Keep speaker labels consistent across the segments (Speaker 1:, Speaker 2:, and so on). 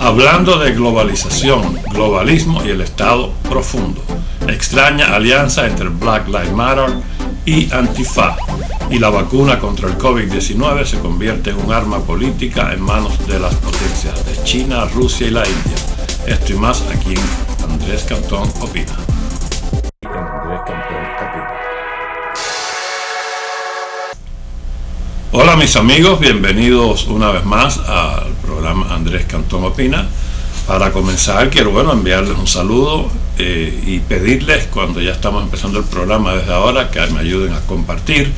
Speaker 1: Hablando de globalización, globalismo y el Estado profundo. Extraña alianza entre Black Lives Matter y Antifa. Y la vacuna contra el COVID-19 se convierte en un arma política en manos de las potencias de China, Rusia y la India. Esto y más aquí en Andrés Cantón Opina. Hola mis amigos, bienvenidos una vez más al programa Andrés Cantón Opina. Para comenzar quiero enviarles un saludo y pedirles, cuando ya estamos empezando el programa desde ahora, que me ayuden a compartir,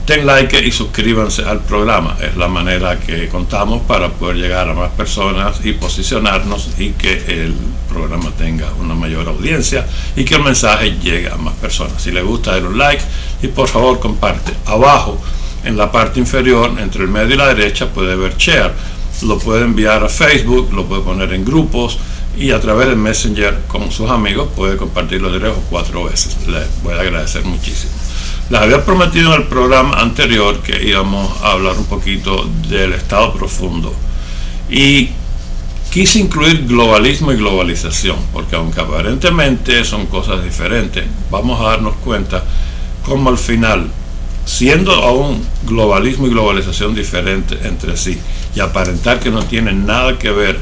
Speaker 1: den like y suscríbanse al programa. Es la manera que contamos para poder llegar a más personas y posicionarnos y que el programa tenga una mayor audiencia y que el mensaje llegue a más personas. Si les gusta, den un like y por favor comparte. Abajo en la parte inferior, entre el medio y la derecha, puede ver share. Lo puede enviar a Facebook, lo puede poner en grupos y a través de Messenger con sus amigos puede compartirlo 3 o 4 veces. Les voy a agradecer muchísimo. Les había prometido en el programa anterior que íbamos a hablar un poquito del Estado profundo y quise incluir globalismo y globalización, porque aunque aparentemente son cosas diferentes, vamos a darnos cuenta cómo al final, siendo aún globalismo y globalización diferentes entre sí y aparentar que no tienen nada que ver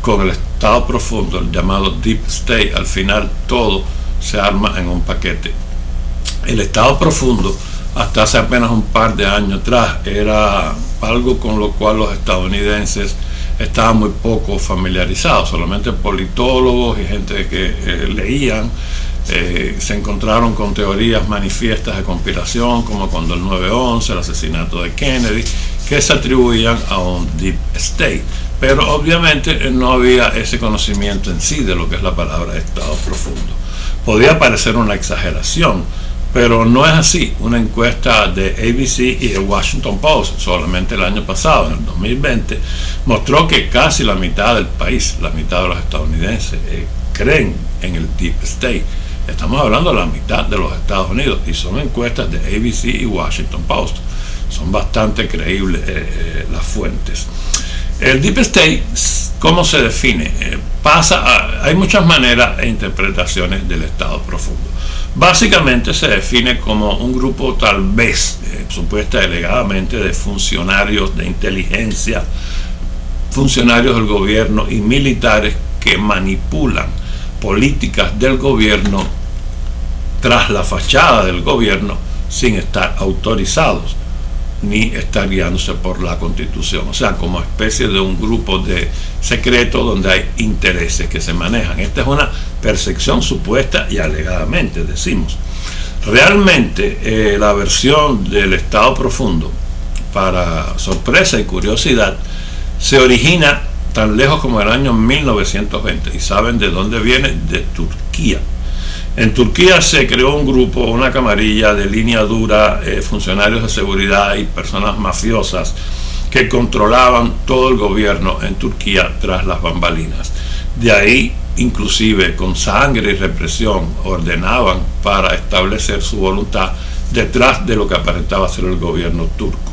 Speaker 1: con el Estado profundo, el llamado Deep State, al final todo se arma en un paquete. El Estado profundo, hasta hace apenas un par de años atrás, era algo con lo cual los estadounidenses estaban muy poco familiarizados. Solamente politólogos y gente que leían se encontraron con teorías manifiestas de conspiración, como cuando el 9/11, el asesinato de Kennedy, que se atribuían a un Deep State. Pero obviamente no había ese conocimiento en sí de lo que es la palabra Estado profundo. Podía parecer una exageración, pero no es así. Una encuesta de ABC y el Washington Post solamente el año pasado, en el 2020, mostró que casi la mitad del país, la mitad de los estadounidenses, creen en el Deep State. Estamos hablando de la mitad de los Estados Unidos y son encuestas de ABC y Washington Post. Son bastante creíbles las fuentes. El Deep State, ¿cómo se define? Hay muchas maneras e interpretaciones del Estado profundo. Básicamente se define como un grupo tal vez, supuesta delegadamente, de funcionarios de inteligencia, funcionarios del gobierno y militares que manipulan políticas del gobierno tras la fachada del gobierno sin estar autorizados ni estar guiándose por la Constitución, o sea, como especie de un grupo de secreto donde hay intereses que se manejan. Esta es una percepción supuesta y alegadamente, decimos. Realmente la versión del Estado profundo, para sorpresa y curiosidad, se origina tan lejos como el año 1920. ¿Y saben de dónde viene? De Turquía. En Turquía se creó un grupo, una camarilla de línea dura, funcionarios de seguridad y personas mafiosas que controlaban todo el gobierno en Turquía tras las bambalinas. De ahí, inclusive con sangre y represión, ordenaban para establecer su voluntad detrás de lo que aparentaba ser el gobierno turco.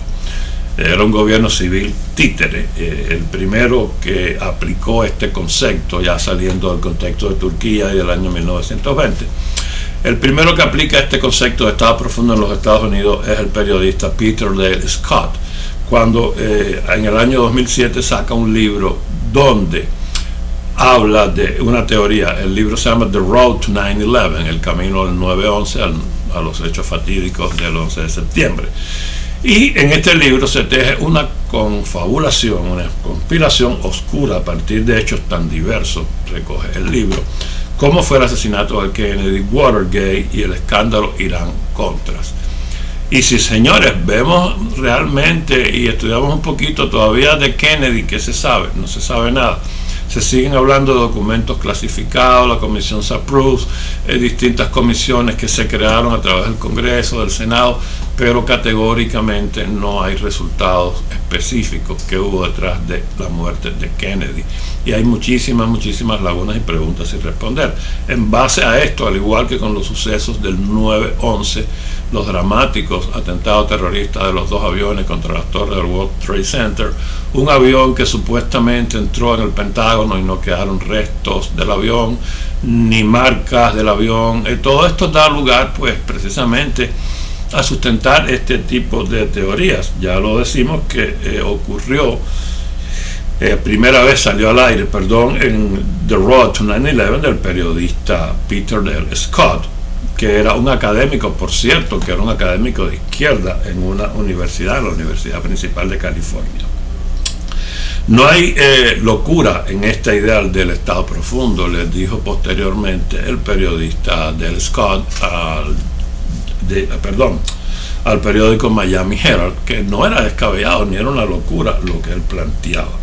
Speaker 1: Era un gobierno civil títere, el primero que aplicó este concepto, ya saliendo del contexto de Turquía y del año 1920. El primero que aplica este concepto de Estado profundo en los Estados Unidos es el periodista Peter Dale Scott, cuando en el año 2007 saca un libro donde habla de una teoría. El libro se llama The Road to 9/11, el camino del 9/11 a los hechos fatídicos del 11 de septiembre. Y en este libro se teje una confabulación, una conspiración oscura a partir de hechos tan diversos, recoge el libro, como fue el asesinato de Kennedy, Watergate y el escándalo Irán-Contras. Y si, señores, vemos realmente y estudiamos un poquito todavía de Kennedy, ¿qué se sabe? No se sabe nada. Se siguen hablando de documentos clasificados, la comisión Saprush, distintas comisiones que se crearon a través del Congreso, del Senado, pero categóricamente no hay resultados específicos que hubo detrás de la muerte de Kennedy. Y hay muchísimas lagunas y preguntas sin responder. En base a esto, al igual que con los sucesos del 9/11, los dramáticos atentados terroristas de los dos aviones contra las torres del World Trade Center, un avión que supuestamente entró en el Pentágono y no quedaron restos del avión, ni marcas del avión, todo esto da lugar pues precisamente a sustentar este tipo de teorías. Ya lo decimos que ocurrió, primera vez salió al aire, en The Road to 9/11 del periodista Peter Dale Scott, que era un académico, por cierto, que era un académico de izquierda en una universidad, la Universidad Principal de California. No hay locura en esta idea del Estado profundo, les dijo posteriormente el periodista Dale Scott al periódico Miami Herald, que no era descabellado ni era una locura lo que él planteaba.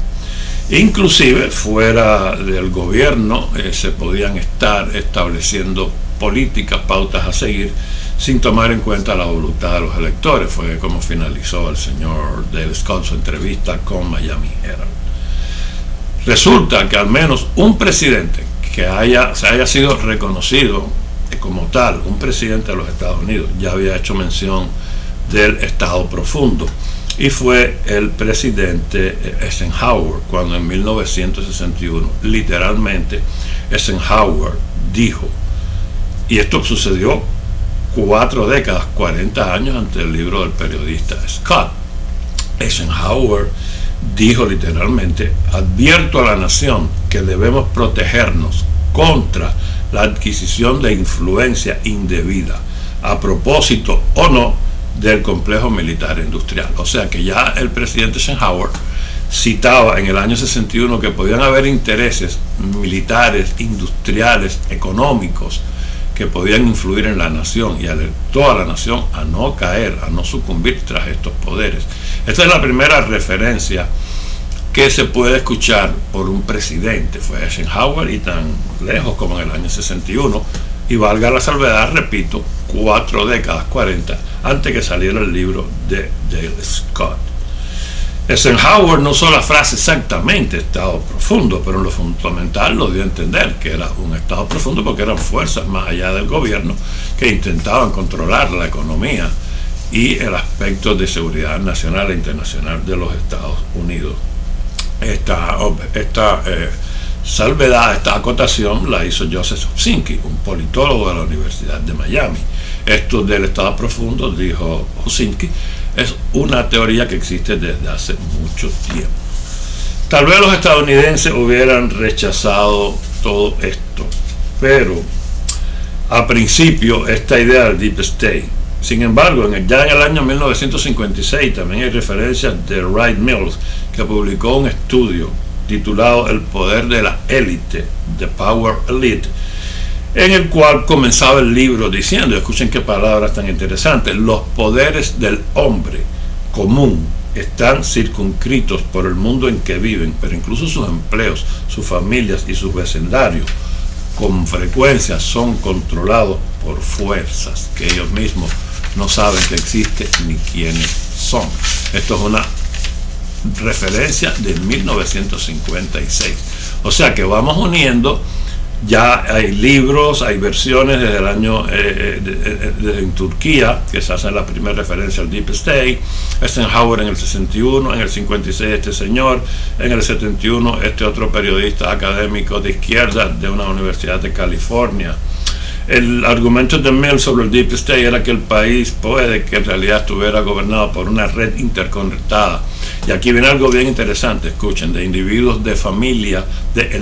Speaker 1: Inclusive fuera del gobierno se podían estar estableciendo políticas, pautas a seguir sin tomar en cuenta la voluntad de los electores. Fue como finalizó el señor Dale Scott su entrevista con Miami Herald. Resulta que al menos un presidente que se haya sido reconocido como tal, un presidente de los Estados Unidos, ya había hecho mención del Estado profundo, y fue el presidente Eisenhower, cuando en 1961 literalmente Eisenhower dijo, y esto sucedió 4 décadas, 40 años antes del libro del periodista Scott. Eisenhower dijo literalmente: advierto a la nación que debemos protegernos contra la adquisición de influencia indebida, a propósito o no del complejo militar industrial. O sea que ya el presidente Eisenhower citaba en el año 61 que podían haber intereses militares, industriales, económicos, que podían influir en la nación, y alertó a la nación a no caer, a no sucumbir tras estos poderes. Esta es la primera referencia que se puede escuchar por un presidente. Fue Eisenhower, y tan lejos como en el año 61, y valga la salvedad, repito, 4 décadas, 40, antes que saliera el libro de Dale Scott. Eisenhower no usó la frase exactamente Estado profundo, pero en lo fundamental lo dio a entender que era un Estado profundo, porque eran fuerzas más allá del gobierno que intentaban controlar la economía y el aspecto de seguridad nacional e internacional de los Estados Unidos. Esta salvedad, esta acotación la hizo Joseph Husinski, un politólogo de la Universidad de Miami. Esto del Estado profundo, dijo Husinski, es una teoría que existe desde hace mucho tiempo. Tal vez los estadounidenses hubieran rechazado todo esto, pero a principio esta idea del Deep State. Sin embargo, ya en el año 1956 también hay referencias de Wright Mills, que publicó un estudio titulado El poder de la élite, The Power Elite, en el cual comenzaba el libro diciendo, escuchen qué palabras tan interesantes: los poderes del hombre común están circunscritos por el mundo en que viven, pero incluso sus empleos, sus familias y sus vecindarios con frecuencia son controlados por fuerzas que ellos mismos no saben que existen ni quiénes son. Esto es una referencia de 1956. O sea que vamos uniendo. Ya hay libros, hay versiones desde el año en Turquía, que se hace la primera referencia al Deep State. Eisenhower en el 61, en el 56 este señor, en el 71 este otro periodista académico de izquierda de una universidad de California. El argumento de Mills sobre el Deep State era que el país puede que en realidad estuviera gobernado por una red interconectada. Y aquí viene algo bien interesante, escuchen, de individuos de familia, de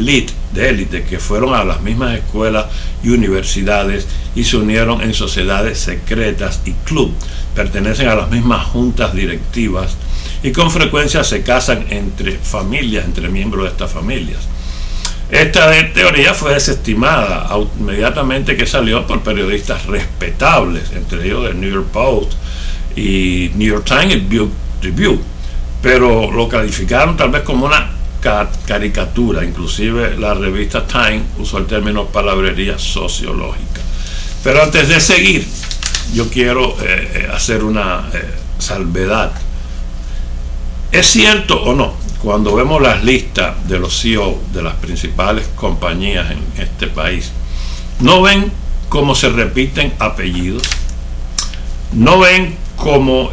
Speaker 1: élite, que fueron a las mismas escuelas y universidades y se unieron en sociedades secretas y club, pertenecen a las mismas juntas directivas y con frecuencia se casan entre familias, entre miembros de estas familias. Esta teoría fue desestimada inmediatamente que salió por periodistas respetables, entre ellos el New York Post y New York Times y Review, pero lo calificaron tal vez como una caricatura. Inclusive la revista Time usó el término palabrería sociológica. Pero antes de seguir, yo quiero hacer una salvedad. ¿Es cierto o no? Cuando vemos las listas de los CEO de las principales compañías en este país, ¿no ven cómo se repiten apellidos? ¿No ven cómo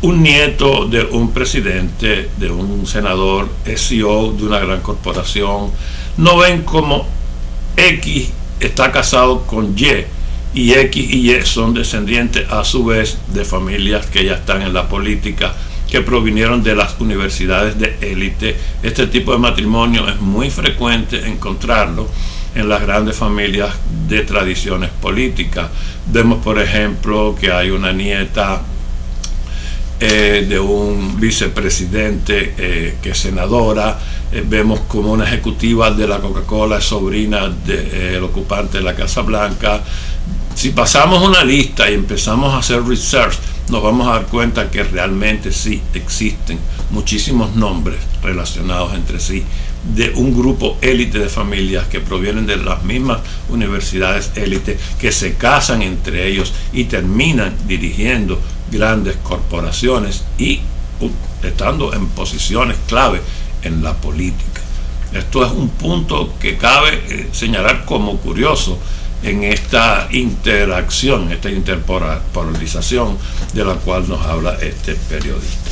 Speaker 1: un nieto de un presidente, de un senador, es CEO de una gran corporación? ¿No ven cómo X está casado con y X y Y son descendientes a su vez de familias que ya están en la política, que provinieron de las universidades de élite? Este tipo de matrimonio es muy frecuente encontrarlo en las grandes familias de tradiciones políticas. Vemos, por ejemplo, que hay una nieta de un vicepresidente que es senadora. Vemos como una ejecutiva de la Coca-Cola es sobrina del ocupante de la Casa Blanca. Si pasamos una lista y empezamos a hacer research, nos vamos a dar cuenta que realmente sí existen muchísimos nombres relacionados entre sí de un grupo élite de familias que provienen de las mismas universidades élite, que se casan entre ellos y terminan dirigiendo grandes corporaciones y estando en posiciones clave en la política. Esto es un punto que cabe señalar como curioso en esta interacción, esta interpolarización de la cual nos habla este periodista.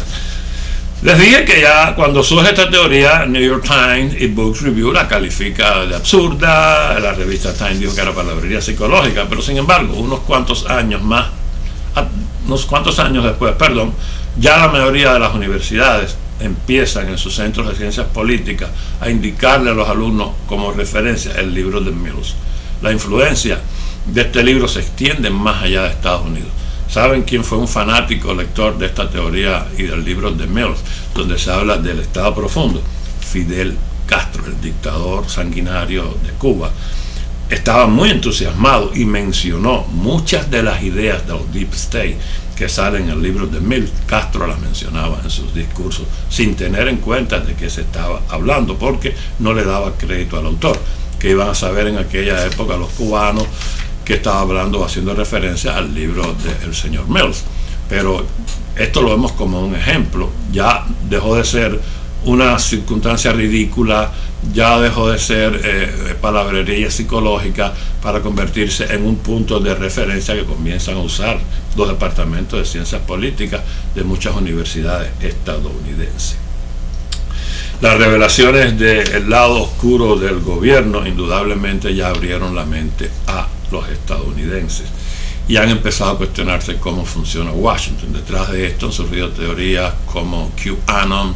Speaker 1: Les dije que ya cuando surge esta teoría, New York Times y Books Review la califica de absurda, la revista Time dijo que era palabrería psicológica, pero sin embargo, unos cuantos años después, ya la mayoría de las universidades empiezan en sus centros de ciencias políticas a indicarle a los alumnos como referencia el libro de Mills. La influencia de este libro se extiende más allá de Estados Unidos. ¿Saben quién fue un fanático lector de esta teoría y del libro de Mills, donde se habla del Estado profundo? Fidel Castro, el dictador sanguinario de Cuba. Estaba muy entusiasmado y mencionó muchas de las ideas del Deep State que salen en el libro de Mills. Castro las mencionaba en sus discursos sin tener en cuenta de qué se estaba hablando, porque no le daba crédito al autor. Que iban a saber en aquella época los cubanos que estaba hablando, haciendo referencia al libro del señor Mills. Pero esto lo vemos como un ejemplo. Ya dejó de ser una circunstancia ridícula, ya dejó de ser palabrería psicológica para convertirse en un punto de referencia que comienzan a usar los departamentos de ciencias políticas de muchas universidades estadounidenses. Las revelaciones del lado oscuro del gobierno indudablemente ya abrieron la mente a los estadounidenses y han empezado a cuestionarse cómo funciona Washington. Detrás de esto han surgido teorías como QAnon,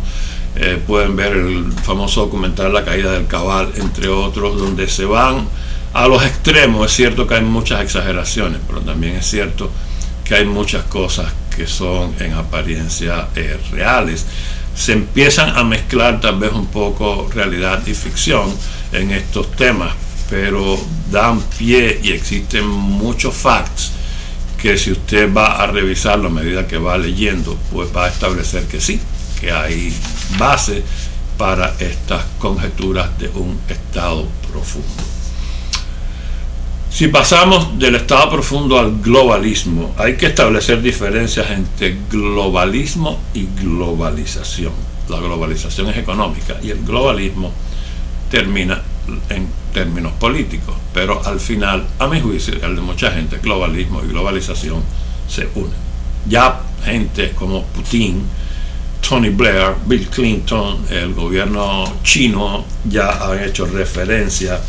Speaker 1: pueden ver el famoso documental La caída del cabal, entre otros, donde se van a los extremos. Es cierto que hay muchas exageraciones, pero también es cierto que hay muchas cosas que son en apariencia reales. Se empiezan a mezclar tal vez un poco realidad y ficción en estos temas, pero dan pie y existen muchos facts que si usted va a revisarlo a medida que va leyendo, pues va a establecer que sí, que hay base para estas conjeturas de un estado profundo. Si pasamos del estado profundo al globalismo, hay que establecer diferencias entre globalismo y globalización. La globalización es económica y el globalismo termina en términos políticos, pero al final, a mi juicio, el de mucha gente, globalismo y globalización se unen. Ya gente como Putin, Tony Blair, Bill Clinton, el gobierno chino ya han hecho referencia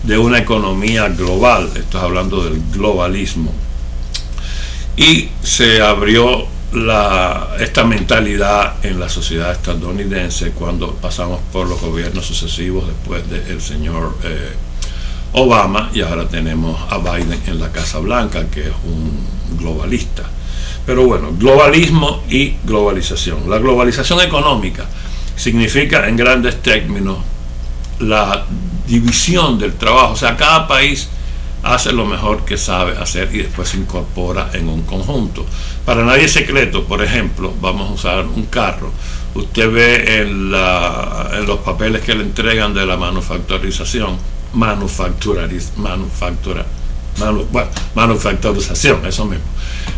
Speaker 1: de una economía global. Estoy hablando del globalismo, y se abrió esta mentalidad en la sociedad estadounidense cuando pasamos por los gobiernos sucesivos después del señor Obama, y ahora tenemos a Biden en la Casa Blanca, que es un globalista. Pero bueno, globalismo y globalización. La globalización económica significa en grandes términos la división del trabajo, o sea, cada país hace lo mejor que sabe hacer y después se incorpora en un conjunto. Para nadie es secreto, por ejemplo, vamos a usar un carro. Usted ve en los papeles que le entregan de la manufacturización, manufacturización, eso mismo.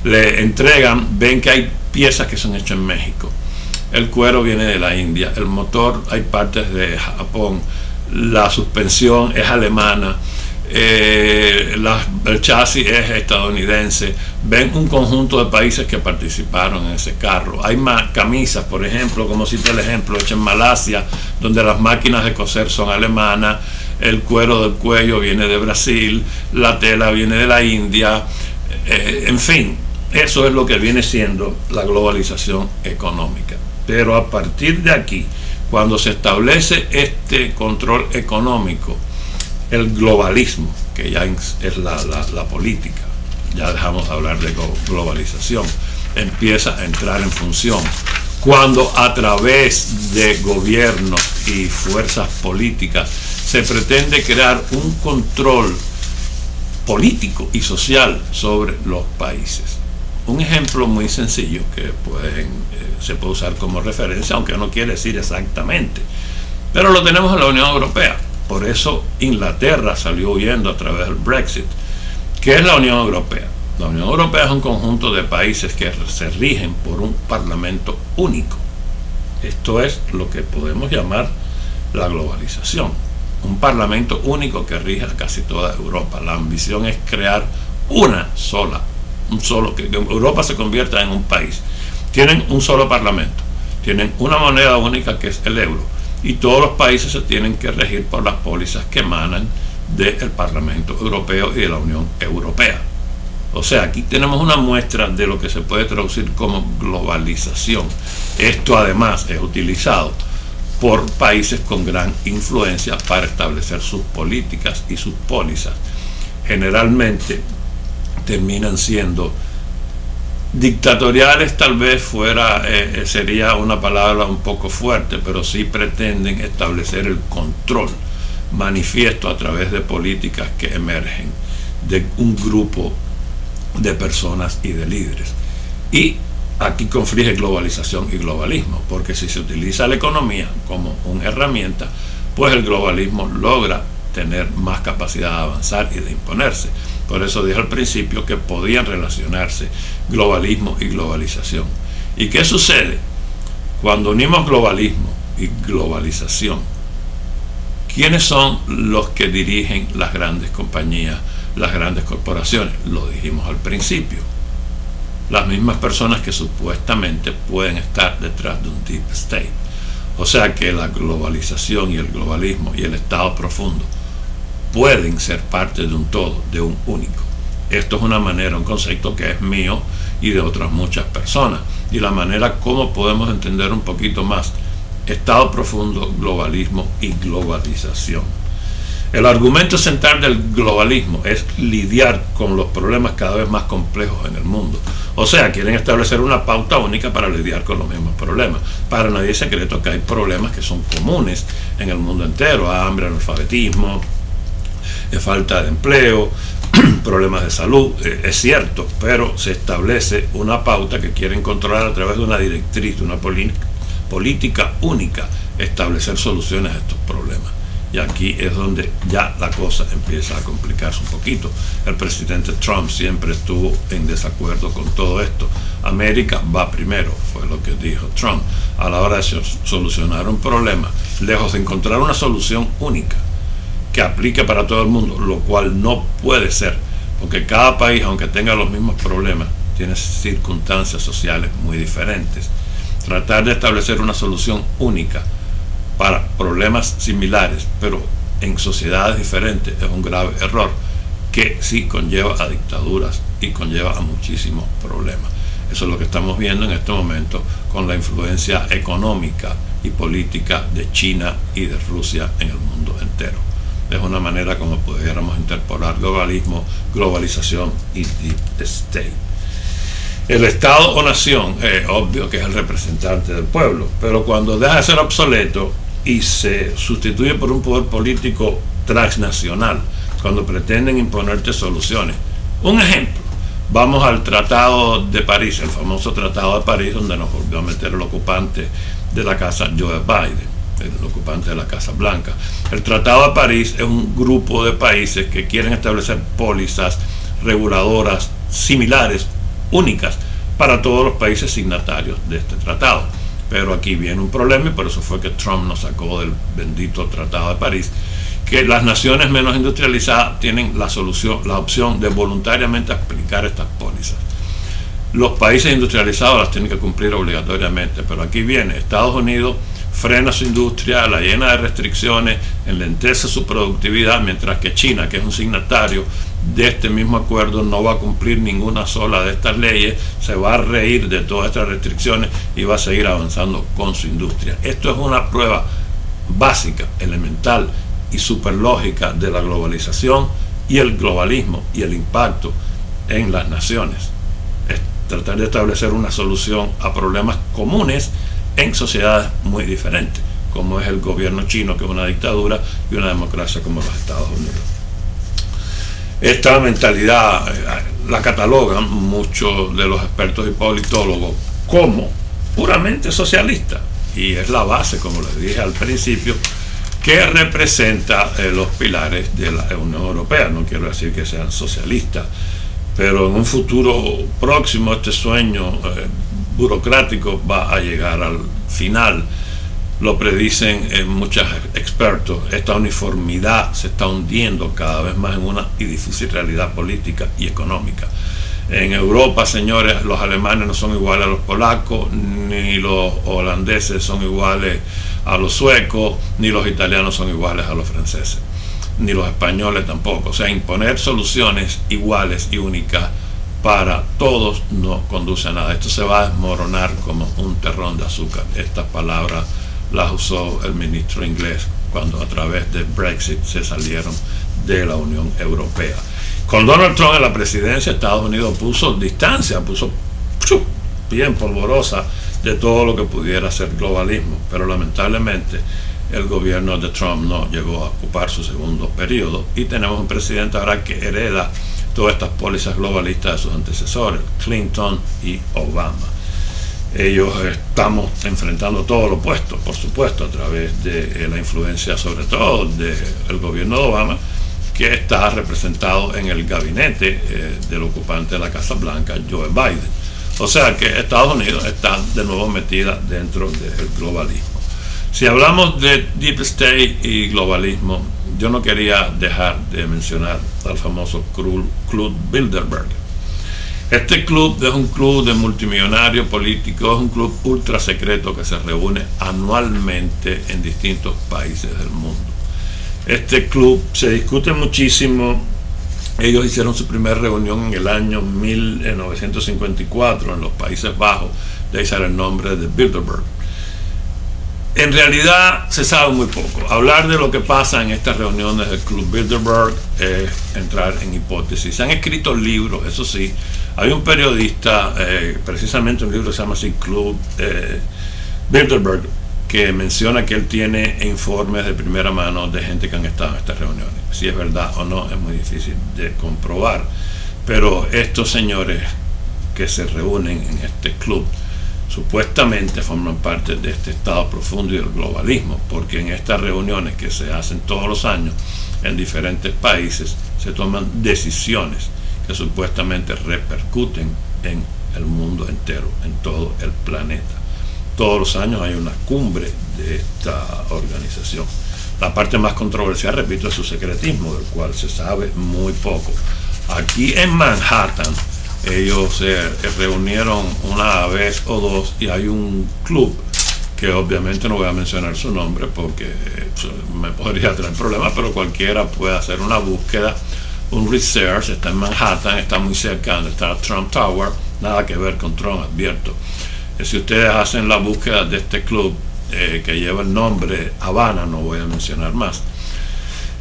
Speaker 1: Le entregan, ven que hay piezas que son hechas en México. El cuero viene de la India, el motor hay partes de Japón, la suspensión es alemana, el chasis es estadounidense. Ven un conjunto de países que participaron en ese carro. Hay camisas, por ejemplo, como cito el ejemplo, hechas en Malasia, donde las máquinas de coser son alemanas, el cuero del cuello viene de Brasil, la tela viene de la India, en fin, eso es lo que viene siendo la globalización económica. Pero a partir de aquí, cuando se establece este control económico, el globalismo, que ya es la política, ya dejamos de hablar de globalización, empieza a entrar en función. Cuando a través de gobiernos y fuerzas políticas se pretende crear un control político y social sobre los países. Un ejemplo muy sencillo que se puede usar como referencia, aunque no quiere decir exactamente, pero lo tenemos en la Unión Europea. Por eso Inglaterra salió huyendo a través del Brexit. ¿Qué es la Unión Europea? La Unión Europea es un conjunto de países que se rigen por un parlamento único. Esto es lo que podemos llamar la globalización. Un parlamento único que rige a casi toda Europa. La ambición es crear que Europa se convierta en un país. Tienen un solo parlamento, tienen una moneda única que es el euro, y todos los países se tienen que regir por las pólizas que emanan del Parlamento Europeo y de la Unión Europea. O sea, aquí tenemos una muestra de lo que se puede traducir como globalización. Esto además es utilizado por países con gran influencia para establecer sus políticas y sus pólizas. Generalmente terminan siendo dictatoriales, tal vez sería una palabra un poco fuerte, pero sí pretenden establecer el control manifiesto a través de políticas que emergen de un grupo de personas y de líderes. Y aquí conflige globalización y globalismo, porque si se utiliza la economía como una herramienta, pues el globalismo logra tener más capacidad de avanzar y de imponerse. Por eso dije al principio que podían relacionarse globalismo y globalización. ¿Y qué sucede? Cuando unimos globalismo y globalización, ¿quiénes son los que dirigen las grandes compañías, las grandes corporaciones? Lo dijimos al principio. Las mismas personas que supuestamente pueden estar detrás de un deep state. O sea que la globalización y el globalismo y el Estado profundo pueden ser parte de un todo, de un único. Esto es una manera, un concepto que es mío y de otras muchas personas. Y la manera como podemos entender un poquito más Estado profundo, globalismo y globalización. El argumento central del globalismo es lidiar con los problemas cada vez más complejos en el mundo. O sea, quieren establecer una pauta única para lidiar con los mismos problemas. Para nadie es secreto que hay problemas que son comunes en el mundo entero: hambre, analfabetismo, falta de empleo, problemas de salud, es cierto, pero se establece una pauta que quieren controlar a través de una directriz, de una política única, establecer soluciones a estos problemas. Y aquí es donde ya la cosa empieza a complicarse un poquito. El presidente Trump siempre estuvo en desacuerdo con todo esto. América va primero, fue lo que dijo Trump. A la hora de solucionar un problema, lejos de encontrar una solución única que aplique para todo el mundo, lo cual no puede ser, porque cada país, aunque tenga los mismos problemas, tiene circunstancias sociales muy diferentes. Tratar de establecer una solución única para problemas similares, pero en sociedades diferentes, es un grave error que sí conlleva a dictaduras y conlleva a muchísimos problemas. Eso es lo que estamos viendo en este momento con la influencia económica y política de China y de Rusia en el mundo entero. Es una manera como pudiéramos interpolar globalismo, globalización y deep state. El Estado o nación es obvio que es el representante del pueblo, pero cuando deja de ser obsoleto y se sustituye por un poder político transnacional, cuando pretenden imponerte soluciones. Un ejemplo, vamos al Tratado de París, el famoso Tratado de París, donde nos volvió a meter el ocupante de la casa Joe Biden, el ocupante de la Casa Blanca. El Tratado de París es un grupo de países que quieren establecer pólizas reguladoras similares, únicas, para todos los países signatarios de este tratado. Pero aquí viene un problema, y por eso fue que Trump nos sacó del bendito Tratado de París, que las naciones menos industrializadas tienen la opción de voluntariamente aplicar estas pólizas. Los países industrializados las tienen que cumplir obligatoriamente, pero aquí viene Estados Unidos, frena su industria, la llena de restricciones, enlentece su productividad, mientras que China, que es un signatario de este mismo acuerdo, no va a cumplir ninguna sola de estas leyes, se va a reír de todas estas restricciones y va a seguir avanzando con su industria. Esto es una prueba básica, elemental y superlógica de la globalización y el globalismo y el impacto en las naciones. Es tratar de establecer una solución a problemas comunes en sociedades muy diferentes, como es el gobierno chino, que es una dictadura, y una democracia como los Estados Unidos. Esta mentalidad la catalogan muchos de los expertos y politólogos como puramente socialista, y es la base, como les dije al principio, que representa los pilares de la Unión Europea. No quiero decir que sean socialistas, pero en un futuro próximo este sueño burocrático va a llegar al final. Lo predicen muchos expertos. Esta uniformidad se está hundiendo cada vez más en una y difícil realidad política y económica. En Europa, señores, los alemanes no son iguales a los polacos, ni los holandeses son iguales a los suecos, ni los italianos son iguales a los franceses, ni los españoles tampoco. O sea, imponer soluciones iguales y únicas para todos no conduce a nada. Esto se va a desmoronar como un terrón de azúcar. Estas palabras las usó el ministro inglés cuando a través de Brexit se salieron de la Unión Europea. Con Donald Trump en la presidencia, Estados Unidos puso distancia, puso bien polvorosa de todo lo que pudiera ser globalismo, pero lamentablemente el gobierno de Trump no llegó a ocupar su segundo periodo, y tenemos un presidente ahora que hereda todas estas pólizas globalistas de sus antecesores, Clinton y Obama. Ellos estamos enfrentando todo lo opuesto, por supuesto, a través de la influencia sobre todo del gobierno de Obama, que está representado en el gabinete del ocupante de la Casa Blanca, Joe Biden. O sea que Estados Unidos está de nuevo metida dentro del globalismo. Si hablamos de Deep State y globalismo, yo no quería dejar de mencionar al famoso Club Bilderberg. Este club es un club de multimillonarios políticos, es un club ultra secreto que se reúne anualmente en distintos países del mundo. Este club se discute muchísimo. Ellos hicieron su primera reunión en el año 1954 en los Países Bajos, de ahí sale el nombre de Bilderberg. En realidad se sabe muy poco. Hablar de lo que pasa en estas reuniones del Club Bilderberg es entrar en hipótesis. Se han escrito libros, eso sí. Hay un periodista, precisamente un libro que se llama así, Club Bilderberg, que menciona que él tiene informes de primera mano de gente que han estado en estas reuniones. Si es verdad o no es muy difícil de comprobar, pero estos señores que se reúnen en este club supuestamente forman parte de este estado profundo y del globalismo, porque en estas reuniones que se hacen todos los años en diferentes países se toman decisiones que supuestamente repercuten en el mundo entero, en todo el planeta. Todos los años hay una cumbre de esta organización. La parte más controversial, repito, es su secretismo, del cual se sabe muy poco. Aquí en Manhattan, ellos se reunieron una vez o dos, y hay un club que obviamente no voy a mencionar su nombre porque me podría traer problemas, pero cualquiera puede hacer una búsqueda, un research. Está en Manhattan, está muy cerca donde está Trump Tower, nada que ver con Trump, advierto. Si ustedes hacen la búsqueda de este club que lleva el nombre Habana, no voy a mencionar más.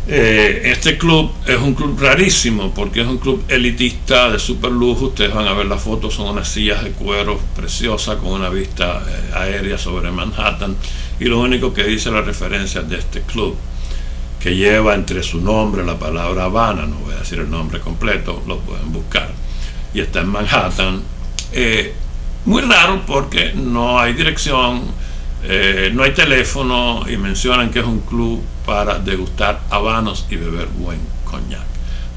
Speaker 1: Este club es un club rarísimo porque es un club elitista de super lujo. Ustedes van a ver las fotos, son unas sillas de cuero preciosas con una vista aérea sobre Manhattan, y lo único que dice la referencia de este club, que lleva entre su nombre la palabra Habana, no voy a decir el nombre completo, lo pueden buscar, y está en Manhattan. Muy raro porque no hay dirección, no hay teléfono, y mencionan que es un club para degustar habanos y beber buen coñac.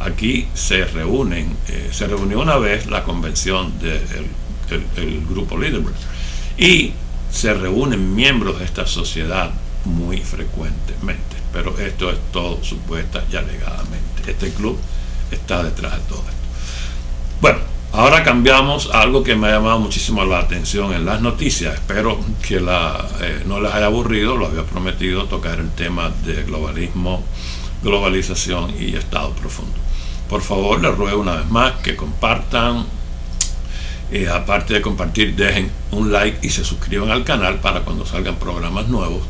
Speaker 1: Aquí se reunió una vez la convención del grupo Lederberg y se reúnen miembros de esta sociedad muy frecuentemente, pero esto es todo supuesta y alegadamente. Este club está detrás de todo esto. Bueno, ahora cambiamos a algo que me ha llamado muchísimo la atención en las noticias. Espero que no les haya aburrido. Lo había prometido tocar el tema de globalismo, globalización y Estado profundo. Por favor, les ruego una vez más que compartan. Aparte de compartir, dejen un like y se suscriban al canal para cuando salgan programas nuevos,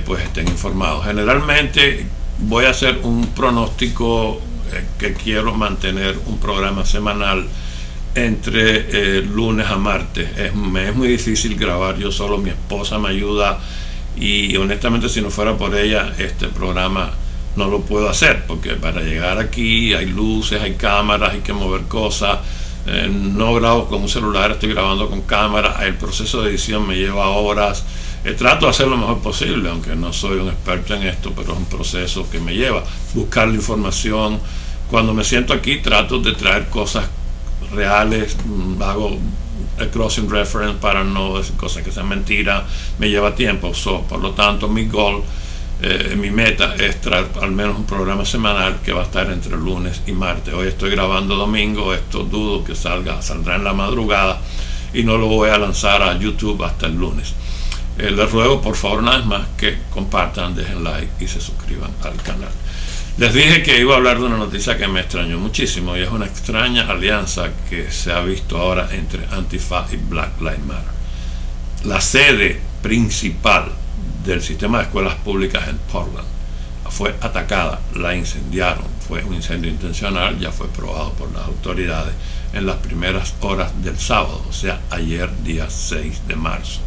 Speaker 1: pues estén informados. Generalmente voy a hacer un pronóstico que quiero mantener un programa semanal entre lunes a martes. Me es muy difícil grabar yo solo, mi esposa me ayuda y honestamente si no fuera por ella este programa no lo puedo hacer, porque para llegar aquí hay luces, hay cámaras, hay que mover cosas. No grabo con un celular, estoy grabando con cámara. El proceso de edición me lleva horas. Trato de hacer lo mejor posible, aunque no soy un experto en esto, pero es un proceso que me lleva buscar la información. Cuando me siento aquí trato de traer cosas reales, hago el crossing reference para no decir cosas que sean mentiras, me lleva tiempo. Por lo tanto, mi meta es traer al menos un programa semanal que va a estar entre lunes y martes. Hoy estoy grabando domingo, esto dudo que saldrá en la madrugada y no lo voy a lanzar a YouTube hasta el lunes. Les ruego por favor una vez más que compartan, dejen like y se suscriban al canal. Les dije que iba a hablar de una noticia que me extrañó muchísimo y es una extraña alianza que se ha visto ahora entre Antifa y Black Lives Matter. La sede principal del sistema de escuelas públicas en Portland fue atacada, la incendiaron, fue un incendio intencional, ya fue probado por las autoridades en las primeras horas del sábado, o sea, ayer día 6 de marzo.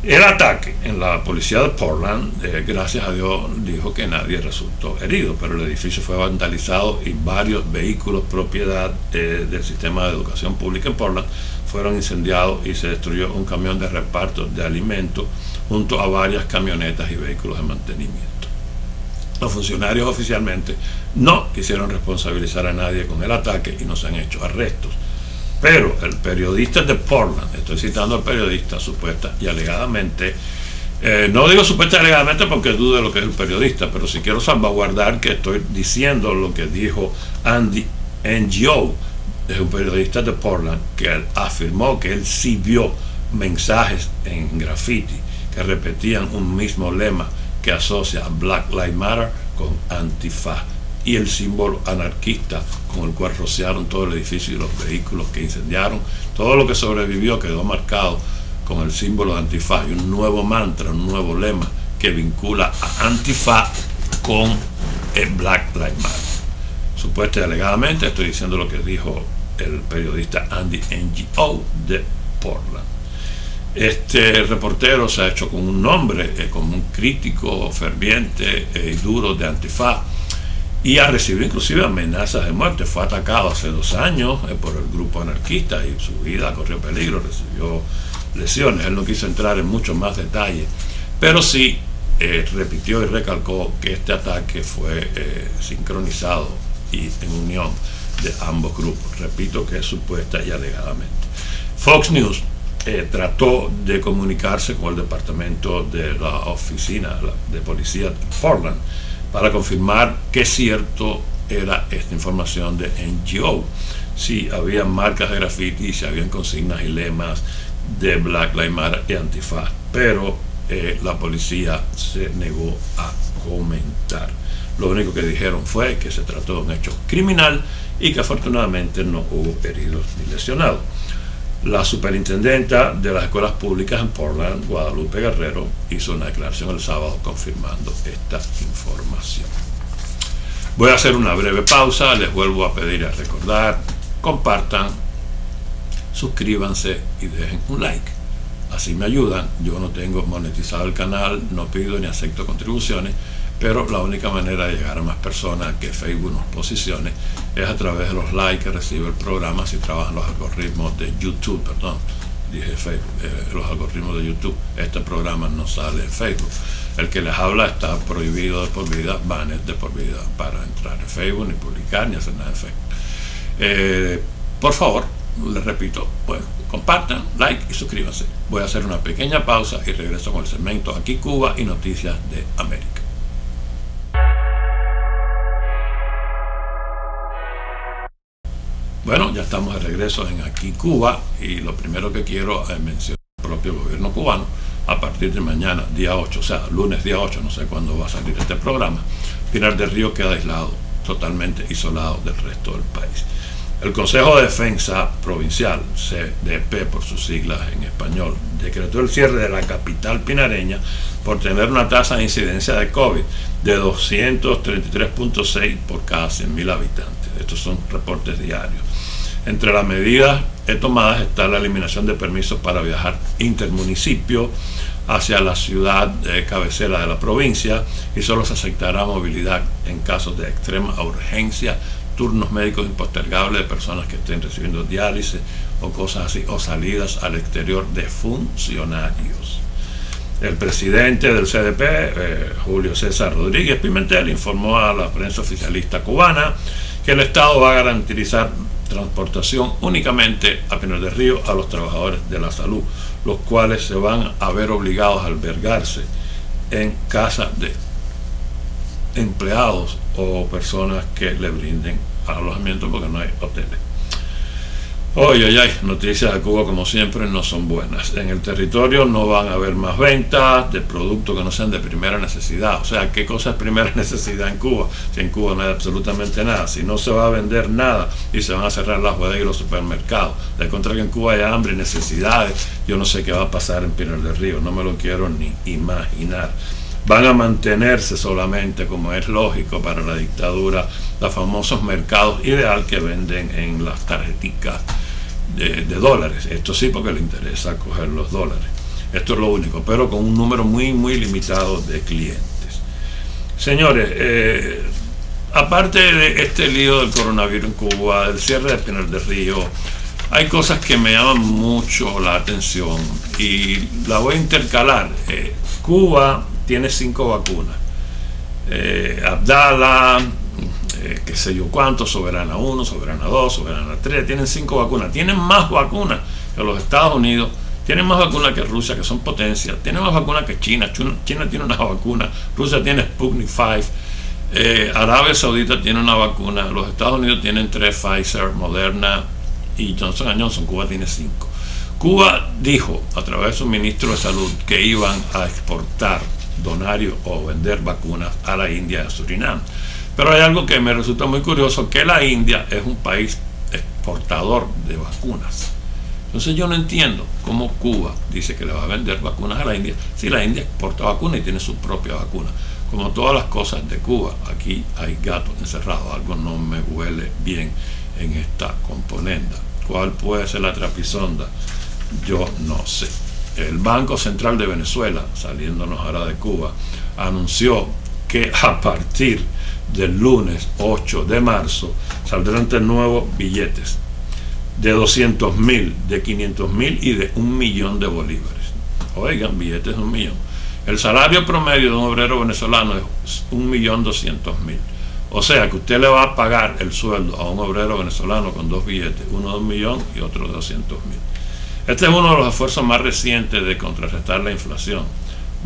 Speaker 1: El ataque en la policía de Portland, gracias a Dios, dijo que nadie resultó herido, pero el edificio fue vandalizado y varios vehículos propiedad del sistema de educación pública en Portland fueron incendiados y se destruyó un camión de reparto de alimentos junto a varias camionetas y vehículos de mantenimiento. Los funcionarios oficialmente no quisieron responsabilizar a nadie con el ataque y no se han hecho arrestos. Pero el periodista de Portland, estoy citando al periodista supuesta y alegadamente, no digo supuesta y alegadamente porque dudo de lo que es el periodista, pero si quiero salvaguardar que estoy diciendo lo que dijo Andy NGO, es un periodista de Portland que afirmó que él sí vio mensajes en graffiti que repetían un mismo lema que asocia a Black Lives Matter con Antifa y el símbolo anarquista con el cual rociaron todo el edificio y los vehículos que incendiaron. Todo lo que sobrevivió quedó marcado con el símbolo de Antifa y un nuevo mantra, un nuevo lema que vincula a Antifa con el Black Lives Matter. Supuesta y alegadamente estoy diciendo lo que dijo el periodista Andy NGO de Portland. Este reportero se ha hecho con un nombre, como un crítico ferviente y duro de Antifa, y ha recibido inclusive amenazas de muerte. Fue atacado hace 2 años por el grupo anarquista y su vida corrió peligro, recibió lesiones. Él no quiso entrar en mucho más detalle, pero sí repitió y recalcó que este ataque fue sincronizado y en unión de ambos grupos. Repito que es supuesta y alegadamente. Fox News trató de comunicarse con el departamento de la oficina de policía de Portland para confirmar qué cierto era esta información de NGO, si había marcas de graffiti, si habían consignas y lemas de Black Lives Matter y Antifa, pero la policía se negó a comentar. Lo único que dijeron fue que se trató de un hecho criminal y que afortunadamente no hubo heridos ni lesionados. La superintendenta de las escuelas públicas en Portland, Guadalupe Guerrero, hizo una declaración el sábado confirmando esta información. Voy a hacer una breve pausa, les vuelvo a pedir y a recordar, compartan, suscríbanse y dejen un like. Así me ayudan. Yo no tengo monetizado el canal, no pido ni acepto contribuciones, pero la única manera de llegar a más personas que Facebook nos posicione es a través de los likes que recibe el programa si trabajan los algoritmos de YouTube, dije Facebook, los algoritmos de YouTube. Este programa no sale en Facebook. El que les habla está prohibido de por vida, banned de por vida para entrar en Facebook, ni publicar, ni hacer nada en Facebook. Por favor, les repito, pues compartan, like y suscríbanse. Voy a hacer una pequeña pausa y regreso con el segmento Aquí Cuba y Noticias de América. Bueno, ya estamos de regreso en Aquí Cuba y lo primero que quiero es mencionar el propio gobierno cubano. A partir de mañana, día 8, o sea, lunes día 8, no sé cuándo va a salir este programa, Pinar del Río queda aislado, totalmente isolado del resto del país. El Consejo de Defensa Provincial, CDP por sus siglas en español, decretó el cierre de la capital pinareña por tener una tasa de incidencia de COVID de 233.6 por cada 100.000 habitantes. Estos son reportes diarios. Entre las medidas tomadas está la eliminación de permisos para viajar intermunicipio hacia la ciudad cabecera de la provincia y solo se aceptará movilidad en casos de extrema urgencia, turnos médicos impostergables de personas que estén recibiendo diálisis o cosas así, o salidas al exterior de funcionarios. El presidente del CDP, Julio César Rodríguez Pimentel, informó a la prensa oficialista cubana que el Estado va a garantizar transportación únicamente a Pinar del Río a los trabajadores de la salud, los cuales se van a ver obligados a albergarse en casas de empleados o personas que le brinden alojamiento porque no hay hoteles. Noticias de Cuba como siempre no son buenas. En el territorio no van a haber más ventas de productos que no sean de primera necesidad. O sea, ¿qué cosa es primera necesidad en Cuba? Si en Cuba no hay absolutamente nada, si no se va a vender nada y se van a cerrar las bodegas y los supermercados. De contra que en Cuba hay hambre y necesidades, yo no sé qué va a pasar en Pinar del Río, no me lo quiero ni imaginar. Van a mantenerse solamente, como es lógico para la dictadura, los famosos mercados ideal que venden en las tarjeticas de dólares. Esto sí, porque le interesa coger los dólares. Esto es lo único, pero con un número muy limitado de clientes. Señores, aparte de este lío del coronavirus en Cuba, del cierre de Pinar del Río, hay cosas que me llaman mucho la atención y la voy a intercalar. Cuba tiene 5 vacunas. Abdala, qué sé yo cuánto, Soberana 1, Soberana 2, Soberana 3, tienen 5 vacunas. Tienen más vacunas que los Estados Unidos, tienen más vacunas que Rusia, que son potencias, tienen más vacunas que China. China tiene una vacuna, Rusia tiene Sputnik 5, Arabia Saudita tiene una vacuna, los Estados Unidos tienen 3, Pfizer, Moderna y Johnson & Johnson. Cuba tiene 5. Cuba dijo a través de su ministro de salud que iban a exportar, donar o vender vacunas a la India y a Surinam. Pero hay algo que me resulta muy curioso, que la India es un país exportador de vacunas. Entonces yo no entiendo cómo Cuba dice que le va a vender vacunas a la India si la India exporta vacunas y tiene su propia vacuna. Como todas las cosas de Cuba, aquí hay gatos encerrados, algo no me huele bien en esta componenda. ¿Cuál puede ser la trapisonda? Yo no sé. El Banco Central de Venezuela, saliéndonos ahora de Cuba, anunció que a partir del lunes 8 de marzo saldrán nuevos billetes de 200.000, de 500.000 y de 1.000.000 de bolívares. Oigan, billetes de 1.000.000. El salario promedio de un obrero venezolano es 1.200.000. O sea que usted le va a pagar el sueldo a un obrero venezolano con 2 billetes, uno de 1.000.000 y otro de 200.000. Este es uno de los esfuerzos más recientes de contrarrestar la inflación.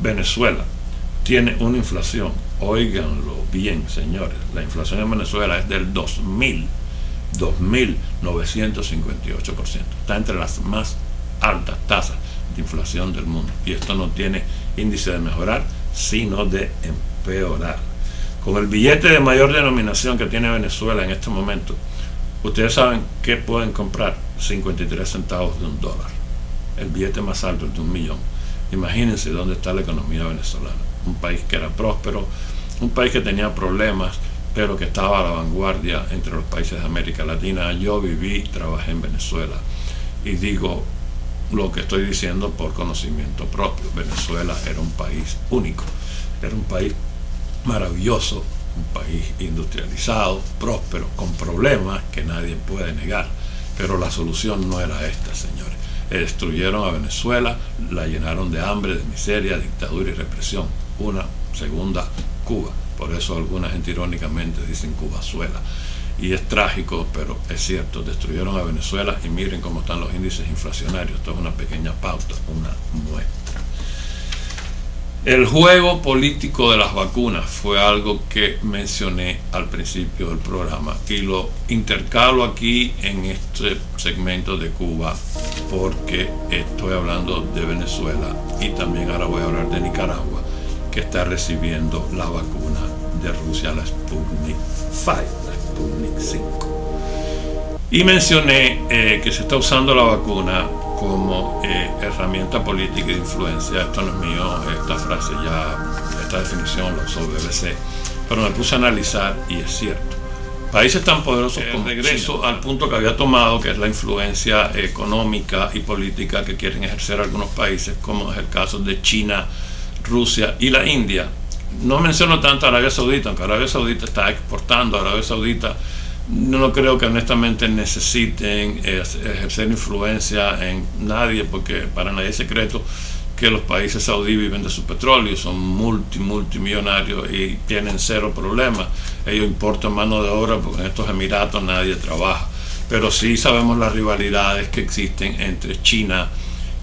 Speaker 1: Venezuela tiene una inflación, óiganlo bien, señores, la inflación en Venezuela es del 2.958%. Está entre las más altas tasas de inflación del mundo. Y esto no tiene índice de mejorar, sino de empeorar. Con el billete de mayor denominación que tiene Venezuela en este momento, ustedes saben que pueden comprar 53 centavos de $1. El billete más alto es de 1.000.000. Imagínense dónde está la economía venezolana. Un país que era próspero, un país que tenía problemas, pero que estaba a la vanguardia entre los países de América Latina. Yo viví, trabajé en Venezuela y digo lo que estoy diciendo por conocimiento propio. Venezuela era un país único, era un país maravilloso, un país industrializado, próspero, con problemas que nadie puede negar, pero la solución no era esta, señores. destruyeron a Venezuela, la llenaron de hambre, de miseria, dictadura y represión. Una segunda Cuba. Por eso alguna gente irónicamente dicen Cubazuela. Y es trágico, pero es cierto, destruyeron a Venezuela y miren cómo están los índices inflacionarios. Esto es una pequeña pauta, una muestra. El juego político de las vacunas fue algo que mencioné al principio del programa y lo intercalo aquí en este segmento de Cuba porque estoy hablando de Venezuela y también ahora voy a hablar de Nicaragua, que está recibiendo la vacuna de Rusia, la Sputnik 5, la Sputnik 5. Y mencioné que se está usando la vacuna como herramienta política y de influencia. Esto no es mío, esta frase esta definición la usó BBC, pero me puse a analizar y es cierto. Países tan poderosos como regreso China, al punto que había tomado, que es la influencia económica y política que quieren ejercer algunos países, como es el caso de China, Rusia y la India. No menciono tanto a Arabia Saudita, aunque Arabia Saudita está exportando. Arabia Saudita no creo que honestamente necesiten ejercer influencia en nadie, porque para nadie es secreto que los países saudíes viven de su petróleo, son multimillonarios y tienen cero problemas. Ellos importan mano de obra porque en estos Emiratos nadie trabaja. Pero sí sabemos las rivalidades que existen entre China,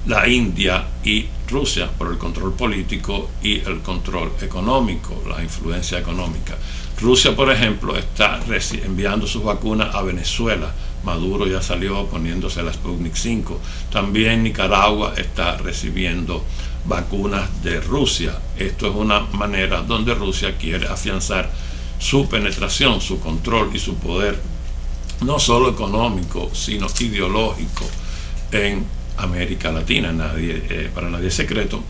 Speaker 1: la India y Rusia por el control político y el control económico, la influencia económica. Rusia, por ejemplo, está enviando sus vacunas a Venezuela. Maduro ya salió poniéndose la Sputnik 5. También Nicaragua está recibiendo vacunas de Rusia. Esto es una manera donde Rusia quiere afianzar su penetración, su control y su poder, no solo económico, sino ideológico en América Latina. Para nadie es secreto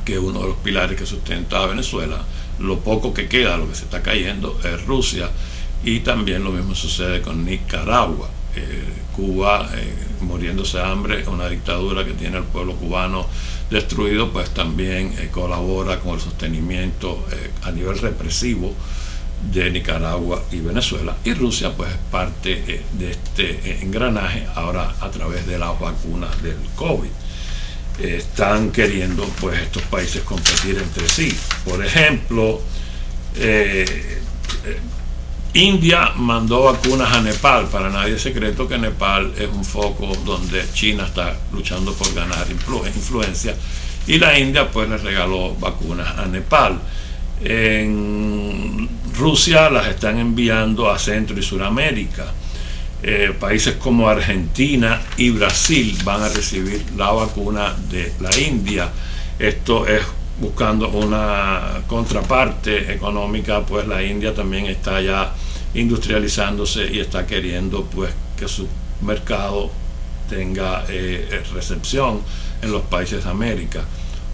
Speaker 1: que uno de los pilares que sustenta a Venezuela, lo poco que queda, lo que se está cayendo, es Rusia. Y también lo mismo sucede con Nicaragua. Cuba muriéndose de hambre, una dictadura que tiene al pueblo cubano destruido, pues también colabora con el sostenimiento a nivel represivo de Nicaragua y Venezuela. Y Rusia pues es parte de este engranaje ahora a través de las vacunas del COVID. Están queriendo pues estos países competir entre sí. Por ejemplo, India mandó vacunas a Nepal. Para nadie es secreto que Nepal es un foco donde China está luchando por ganar influencia, y la India pues les regaló vacunas a Nepal. En Rusia las están enviando a Centro y Suramérica. Países como Argentina y Brasil van a recibir la vacuna de la India. Esto es buscando una contraparte económica, pues la India también está ya industrializándose y está queriendo pues que su mercado tenga recepción en los países de América.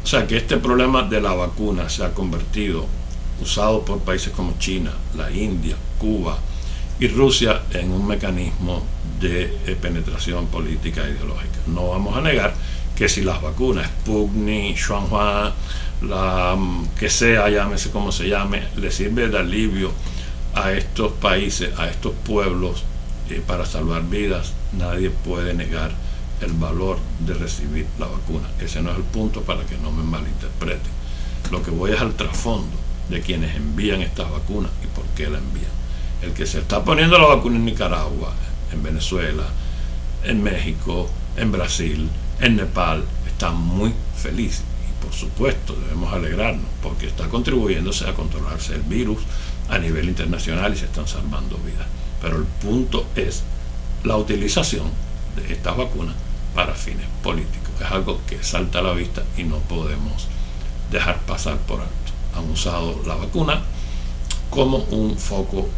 Speaker 1: O sea que este problema de la vacuna se ha convertido, usado por países como China, la India, Cuba y Rusia, en un mecanismo de penetración política e ideológica. No vamos a negar que si las vacunas Sputnik, Shanghai, la que sea, llámese como se llame, le sirve de alivio a estos países, a estos pueblos, para salvar vidas, nadie puede negar el valor de recibir la vacuna. Ese no es el punto, para que no me malinterpreten. Lo que voy es al trasfondo de quienes envían estas vacunas y por qué la envían. El que se está poniendo la vacuna en Nicaragua, en Venezuela, en México, en Brasil, en Nepal, está muy feliz. Y por supuesto debemos alegrarnos, porque está contribuyéndose a controlarse el virus a nivel internacional y se están salvando vidas. Pero el punto es la utilización de estas vacunas para fines políticos. Es algo que salta a la vista y no podemos dejar pasar por alto. Han usado la vacuna como un foco,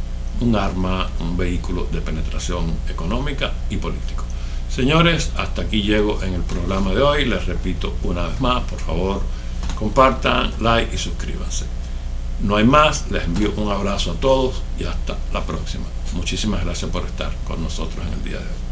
Speaker 1: un arma, un vehículo de penetración económica y político. Señores, hasta aquí llego en el programa de hoy. Les repito una vez más, por favor, compartan, like y suscríbanse. No hay más, les envío un abrazo a todos y hasta la próxima. Muchísimas gracias por estar con nosotros en el día de hoy.